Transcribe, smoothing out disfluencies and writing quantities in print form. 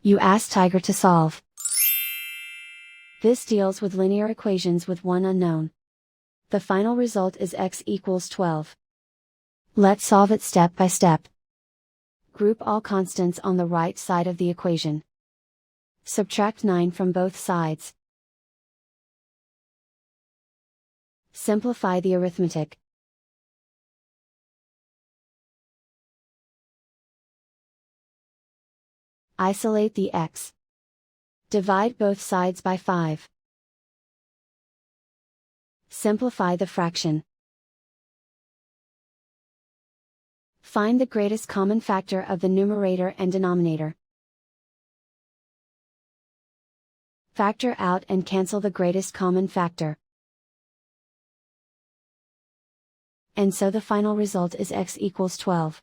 You ask Tiger to solve. This deals with linear equations with one unknown. The final result is x equals 12. Let's solve it step by step. Group all constants on the right side of the equation. Subtract 9 from both sides. Simplify the arithmetic. Isolate the x. Divide both sides by 5. Simplify the fraction. Find the greatest common factor of the numerator and denominator. Factor out and cancel the greatest common factor. And so the final result is x equals 12.